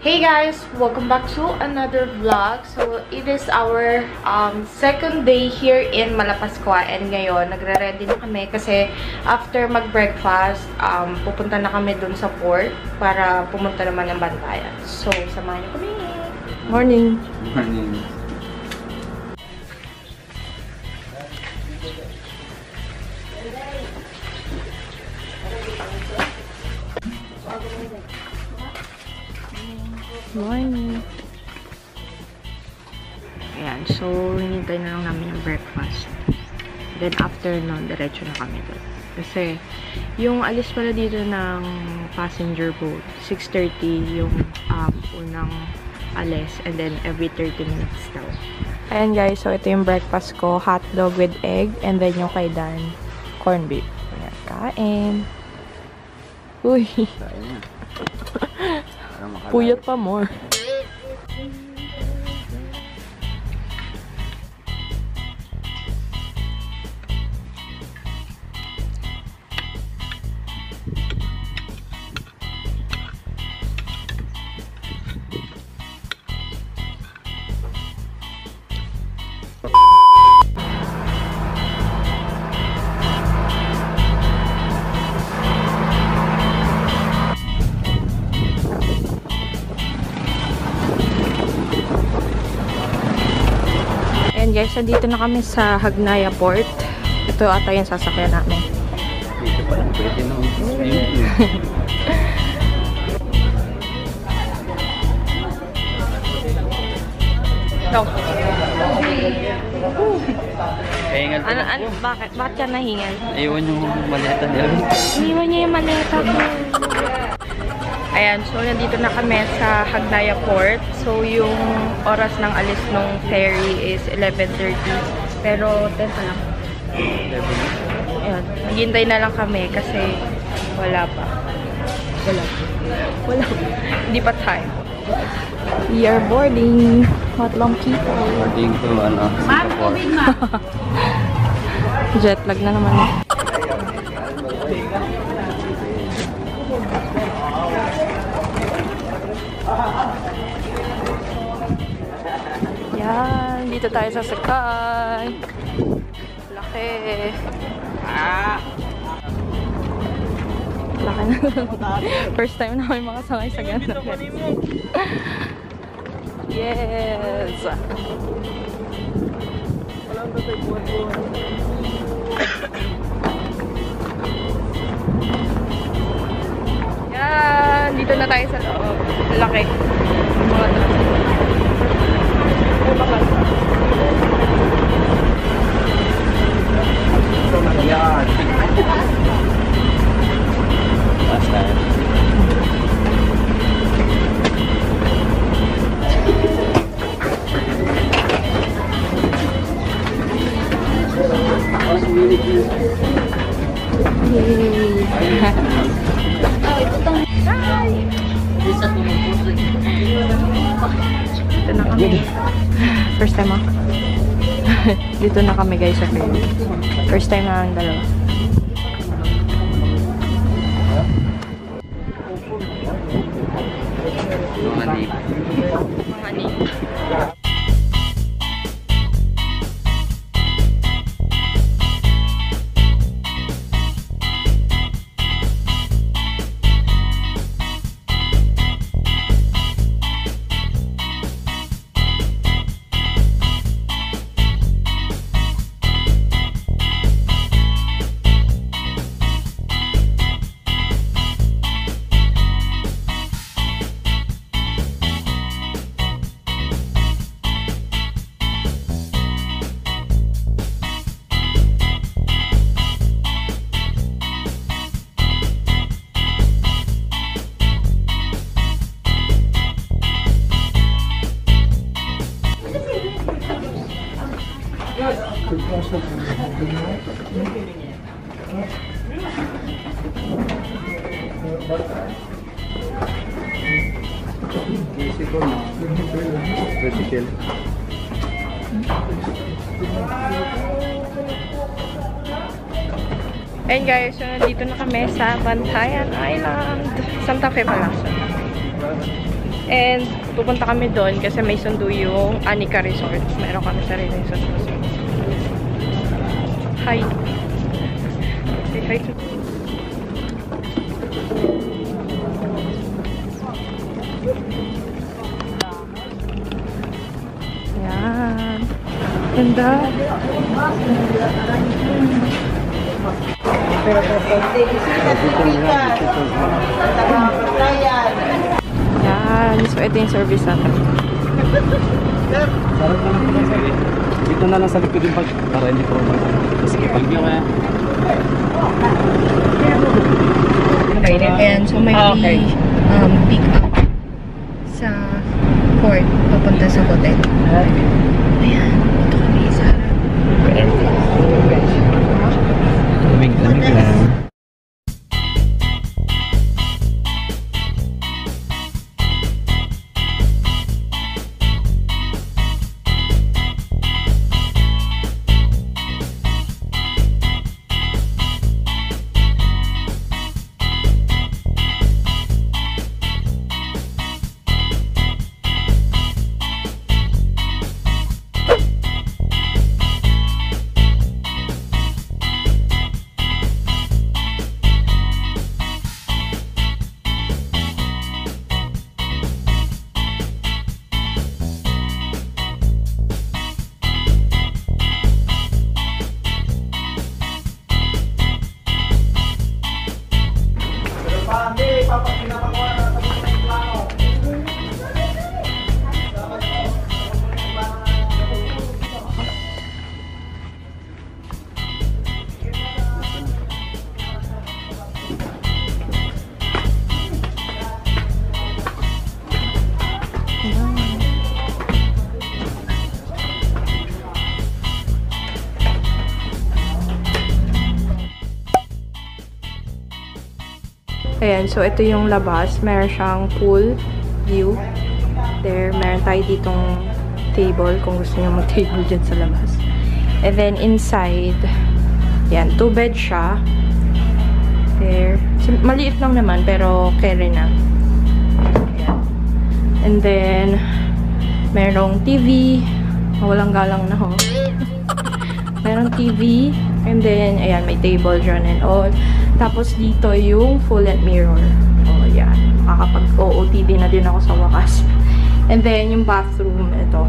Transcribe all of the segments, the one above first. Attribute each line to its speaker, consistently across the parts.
Speaker 1: Hey guys! Welcome back to another vlog. So, it is our second day here in Malapascua. And ngayon, nagre-ready na kami kasi after mag-breakfast, pupunta na kami dun sa port para pumunta naman ng Bantayan. So, samahan niyo kami. Morning!
Speaker 2: Morning!
Speaker 1: Morning. Ayan, so hinintay na lang namin yung breakfast. Then after nun, diretso na kami doon. Kasi yung alis pala dito ng passenger boat, 6:30 yung unang alis, and then every 30 minutes daw. Ayan guys, so ito yung breakfast ko, hotdog with egg, and then yung kay Dan, corned beef. Ayan, kain. Uy. Puyat pa more. Guys, nandito na kami sa Hagnaya Port. Ito ata yung sasakyan namin.
Speaker 2: Dito pa lang, pwede na.
Speaker 1: So,
Speaker 2: Kahingal pa.
Speaker 1: bakit? Bakit ka nahingal?
Speaker 2: Iwan yung maleta nila.
Speaker 1: Iwan niya yung maleta ko. Ayan, so nandito na kami sa Hagnaya Port. So yung oras ng alis ng ferry is 11:30. Pero 10 pa lang. Ayan, naghihintay na lang kami kasi wala pa. Wala. Hindi pa time. We are boarding. Matlong people.
Speaker 2: Boarding to, Singapore.
Speaker 1: Jet lag na naman. Yan, dito tayo sasakay. Laki. Laki na. First time na may makasakay sa ganda. Yes. Yan, dito na tayo sa loob. Laki. Mga
Speaker 2: Yan. Basta.
Speaker 1: Dito na kami. First time ako. Dito na kami guys sa ferry. First time na ang dalawa.
Speaker 2: Mga nip.
Speaker 1: Mga nip.
Speaker 2: Tricycle.
Speaker 1: Ayun guys, so nandito na kami sa Bantayan Island. Santa Fe pala. And pupunta kami doon kasi may sundo yung Anika Resort. Meron kami sarili yung sundo. Hi! Say hi to... Yan. Ganda. Yan. So, ito yung service natin.
Speaker 2: Dito na lang sa likod yung para hindi ko sige, pag-view kaya.
Speaker 1: Ayan, so may pick up sa port papunta sa hotel. Ayan, ito kami sa
Speaker 2: Lamig lang. Ayan, so ito yung labas. Meron siyang pool view. There, meron tayo ditong table kung gusto nyo mag-table dyan sa labas. And then inside, yan, 2-bed siya. There. So, maliit lang naman, pero carry na. Ayan. And then, merong TV. Walang galang na ho. Merong TV. And then, ayan, may table dyan and all. Tapos dito yung full-length mirror. Oh, yan. Makakapag-OOTD na din ako sa wakas. And then, yung bathroom, ito.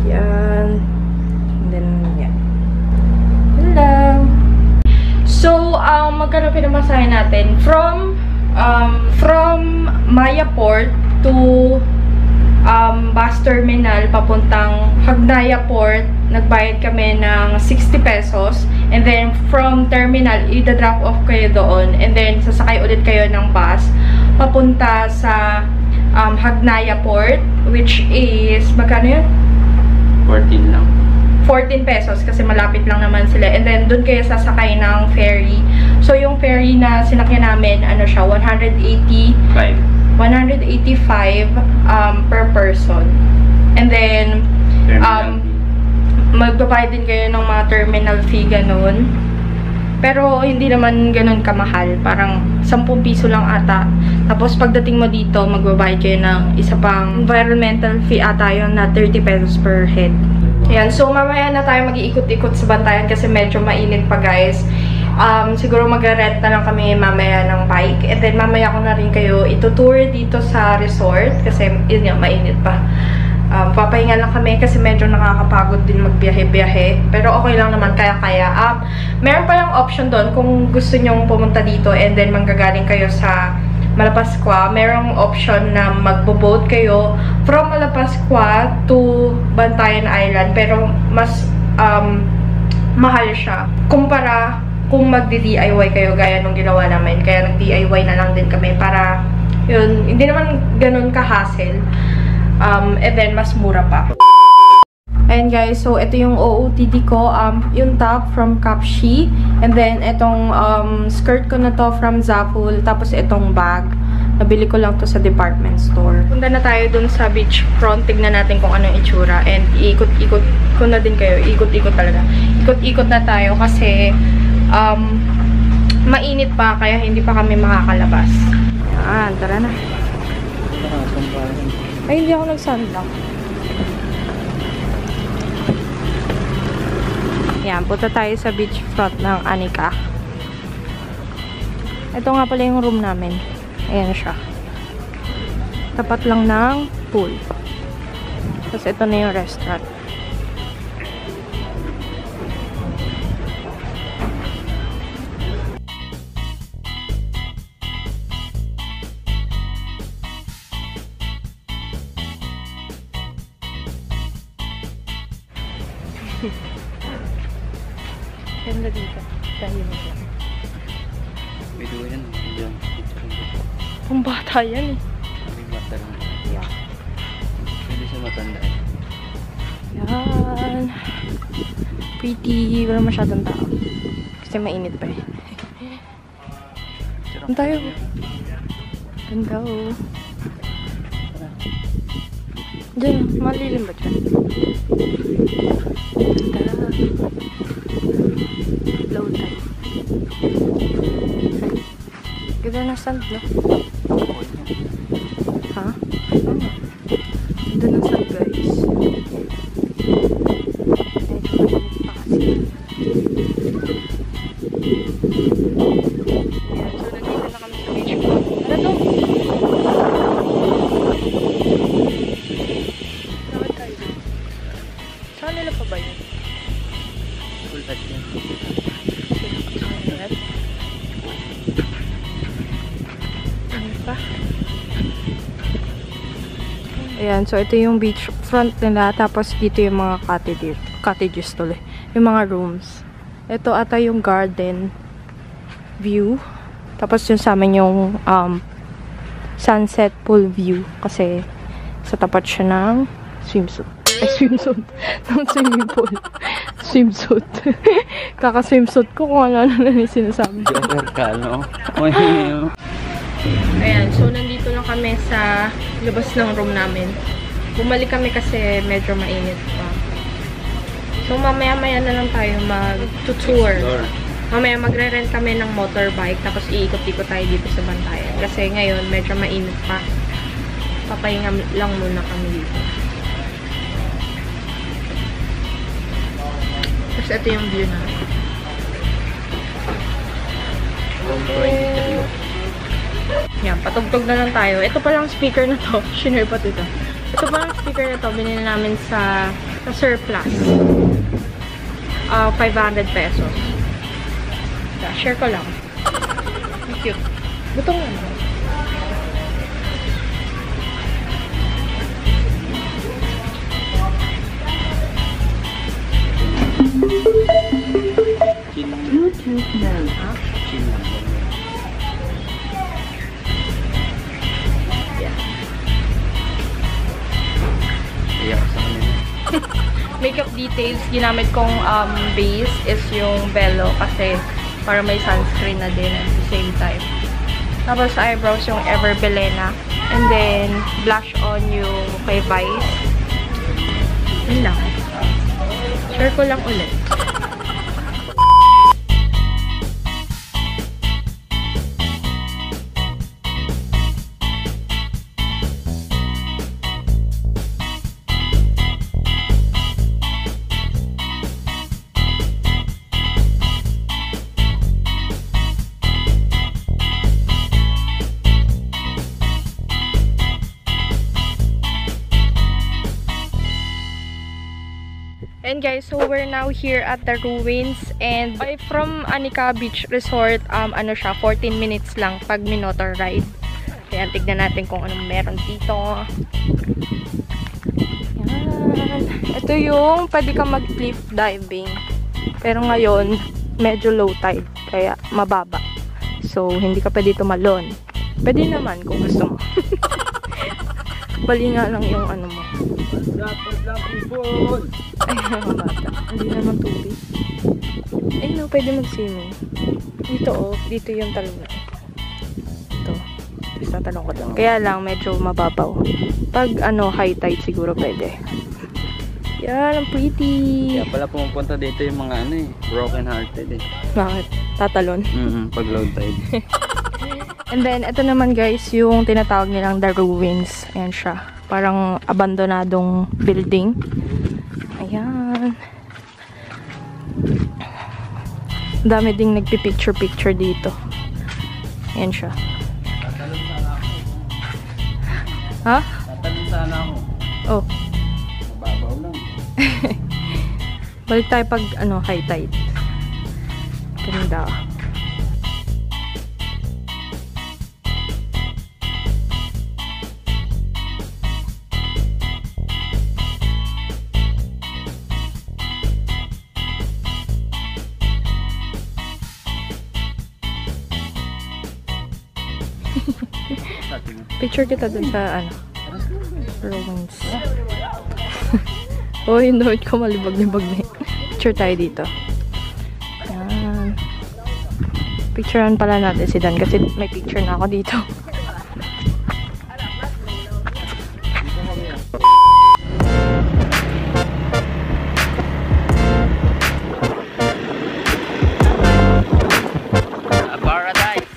Speaker 2: Yan. And then, yan. Yan lang. So, magkano pinamasahe natin? From Maya Port to bus terminal papuntang Hagnaya Port, nagbayad kami ng 60 pesos. And then, from terminal, i-drop off kayo doon. And then, sasakay ulit kayo ng bus papunta sa Hagnaya Port, which is, magkano yun? 14 lang.
Speaker 1: 14 pesos kasi malapit lang naman sila. And then, doon kayo sasakay ng ferry. So, yung ferry na sinakyan namin, ano siya, 185 per person. And then, magbabayad din kayo ng mga terminal fee, ganun. Pero, hindi naman ganun kamahal. Parang 10 piso lang ata. Tapos, pagdating mo dito, magbabayad kayo ng isa pang environmental fee ata yun na 30 pesos per head. Ayan. So, mamaya na tayo mag-iikot-ikot sa Bantayan kasi medyo mainit pa, guys. Siguro mag-rent na lang kami mamaya ng bike. And then, mamaya ko na rin kayo itutour dito sa resort. Kasi, yun nga, mainit pa. Papahinga lang kami kasi medyo nakakapagod din magbiyahe-biyahe. Pero okay lang naman, kaya-kaya. Meron pa lang option doon kung gusto nyong pumunta dito and then manggagaling kayo sa Malapascua. Merong option na magbo-boat kayo from Malapascua to Bantayan Island. Pero mas mahal siya. Kumpara kung magdi-DIY kayo gaya nung ginawa namin. Kaya nag-DIY na lang din kami para yun, hindi naman ganun ka-hassle. And then, mas mura pa. Ayan guys, so ito yung OOTD ko. Yung top from Kapshi. And then, itong skirt ko na to from Zaful. Tapos itong bag. Nabili ko lang to sa department store. Punta na tayo dun sa beach front. Tignan natin kung anong itsura. And iikot-ikot ko na din kayo. Ikot-ikot talaga. Ikot-ikot na tayo kasi mainit pa. Kaya hindi pa kami makakalabas. Ayan, tara na.
Speaker 2: Ay, hindi ako nag-sunblock. Yan, punta tayo sa beachfront ng Anika. Ito nga pala yung room namin. Ayan siya. Tapat lang ng pool. Tapos ito na yung restaurant. Ganda dito. Dahil mo lang.
Speaker 3: May duwa yan. Diyan.
Speaker 2: Kung bata yan eh.
Speaker 3: May bata rin.
Speaker 2: Yeah.
Speaker 3: Pwede siya matanda.
Speaker 2: Yan. Pretty. Wala masyadong tao. Kasi mainit pa eh. Ang tayo. Ganda oh. Diyan. Malilim ba dyan? Ganda. Low tide. Ganda na sand, no? Ha? Ganda ng sand, guys. Ayan, so nandito na kami sa beach club. Ano to? Nakad tayo. Saan nila pa ba yun?
Speaker 3: Full touch yan.
Speaker 2: Ayan, so ito yung beach front nila, tapos dito yung mga cottages tuloy, yung mga rooms. Ito ata yung garden view, tapos yung sa amin yung sunset pool view, kasi sa tapat siya ng swimsuit. Ay, swimsuit. Ng swimming pool. Swimsuit. Kaka-swimsuit ko kung ano na yung sinasabi.
Speaker 3: Jogger ka, no?
Speaker 2: Ayan, so nandito lang kami sa labas ng room namin. Bumalik kami kasi medyo mainit pa. So mamaya-maya na lang tayo mag-tour. Mamaya magre-rent kami ng motorbike, tapos iikot-ikot tayo dito sa Bantayan. Kasi ngayon medyo mainit pa. Papahinga lang muna kami dito. Tapos ito yung view namin. Yan, patugtog na lang tayo. Ito palang speaker na to. Shinare pa ito. Ito palang speaker na to. Binili namin sa surplus. 500 pesos. Yeah, share ko lang. Cute. Butong lang.
Speaker 1: Bluetooth mode. Makeup details, ginamit kong base is yung Bello kasi para may sunscreen na din at the same time. Tapos eyebrows yung Ever Belena. And then, blush on yung kay Vice. Yun lang. Share ko lang ulit. And guys, so we're now here at the ruins, and from Anika Beach Resort, ano siya, 14 minutes lang pag minotor ride. Kaya tignan natin kung anong meron dito. Yan. Ito yung pwede ka mag-cliff diving. Pero ngayon, medyo low tide, kaya mababa. So, hindi ka pwede tumalon. Pwede naman kung gusto mo. Bali nga lang yung ano mo. Ay, mga bata. Hindi naman tubig. Ay, no, pwede mag-swimming. Dito, oh. Dito yung talon. Ito. Tapos natalong ko doon. Kaya lang, medyo mababaw. Pag, ano, high tide siguro pwede. Yan, ang pretty.
Speaker 3: Kaya pala pumupunta dito yung mga, ano eh, broken hearted eh.
Speaker 2: Bakit? Tatalon?
Speaker 3: Pag low tide.
Speaker 2: And then, ito naman guys, yung tinatawag nilang The Ruins. Ayan siya. Parang abandonadong building. Ayan. Dami ding nagpipicture-picture dito. Ayan siya.
Speaker 3: Tatalon sana ako.
Speaker 2: Ha?
Speaker 3: Tatalon sana ako.
Speaker 2: Oh.
Speaker 3: Mababaw lang.
Speaker 2: Balik tayo pag high tide. Ganda. Picture kita dun sa ruins. Oh, yung note ko malibag-libag na. Picture tayo dito. Ayan. Picturean pala natin si Dan kasi may picture na ako dito.
Speaker 3: Paradise.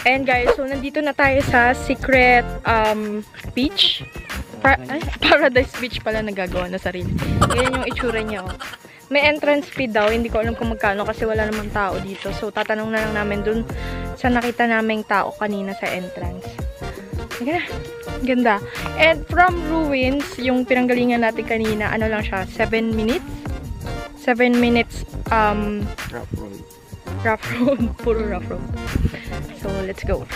Speaker 2: Ayan guys, so nandito na tayo sa Secret Beach. Paradise Beach pala nagagawa na sarili. Ganyan yung itsura niya. Oh. May entrance fee daw, hindi ko alam kung magkano kasi wala namang tao dito. So tatanong na lang namin dun sa nakita naming tao kanina sa entrance. Ganda. Ganda. And from ruins, yung pinanggalingan natin kanina, ano lang siya, 7 minutes? 7 minutes
Speaker 3: Rough road.
Speaker 2: rough road. Puro rough road. So, let's go.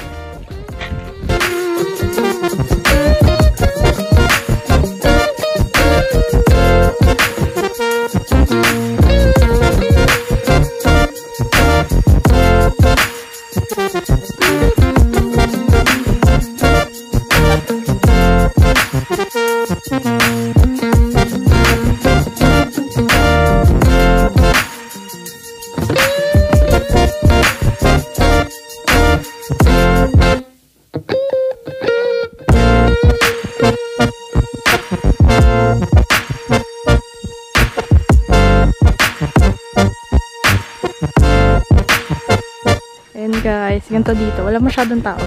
Speaker 2: Ayan guys, ganito dito. Wala masyadong tao.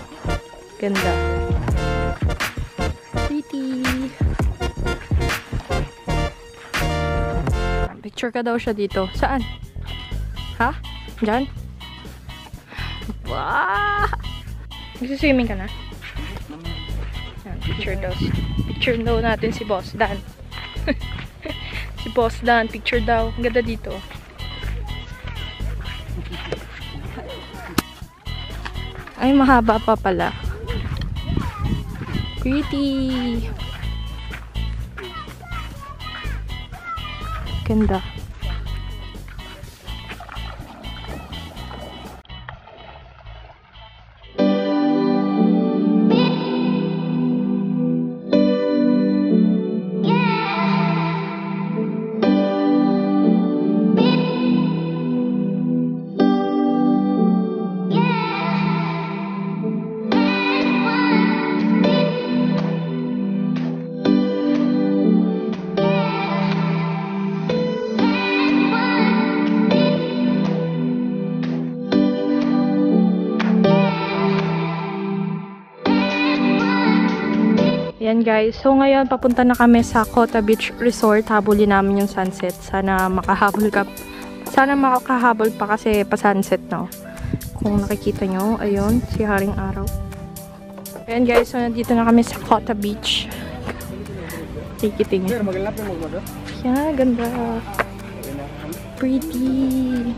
Speaker 2: Ganda. Pretty. Picture ka daw siya dito. Saan? Ha? Diyan? Wow! Magsiswimming ka na? Ayan, picture daw. Picture daw natin si Boss Dan. Si Boss Dan, picture daw. Ang ganda dito. Ay, mahaba pa pala. Pretty. Ganda. Yan guys. So ngayon papunta na kami sa Kota Beach Resort. Habulin namin yung sunset. Sana makahabol pa kasi pa-sunset na. Kung nakikita nyo, ayun, si Haring Araw. Ayan guys, so nandito na kami sa Kota Beach. Tikiting. Yan, ganda. Pretty.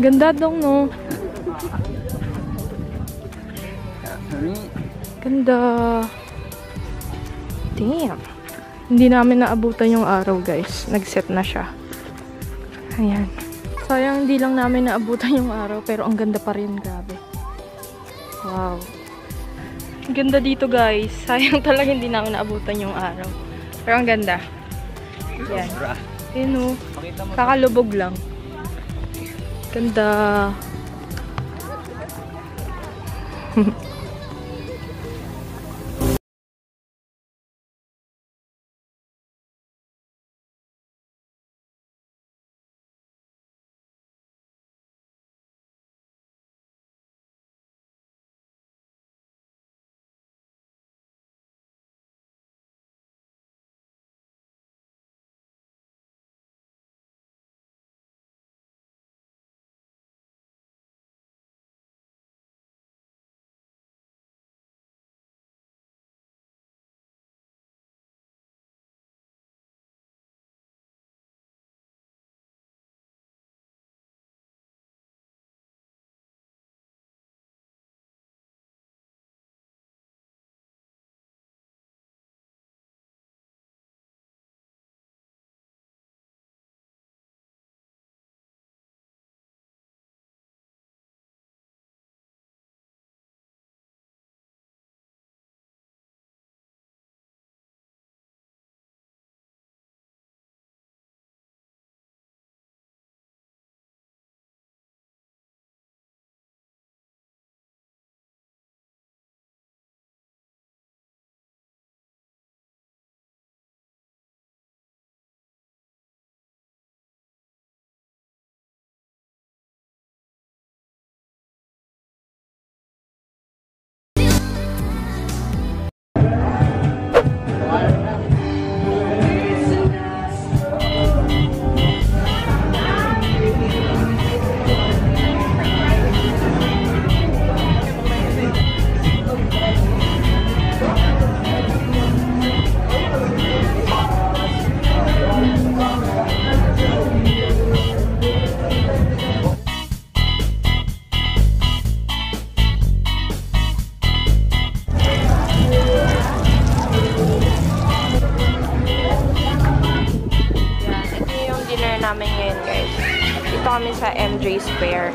Speaker 2: Ganda dong, no? Ganda. Damn. Hindi namin naabutan yung araw, guys. Nag-set na siya. Ayan. Sayang hindi lang namin naabutan yung araw, pero ang ganda pa rin. Grabe. Wow. Ang ganda dito, guys. Sayang talaga hindi namin naabutan yung araw. Pero ang ganda. Yan. Ayan, oh. Kakalubog lang. Ganda. Namin ngayon, guys. Dito kami sa MJ Square.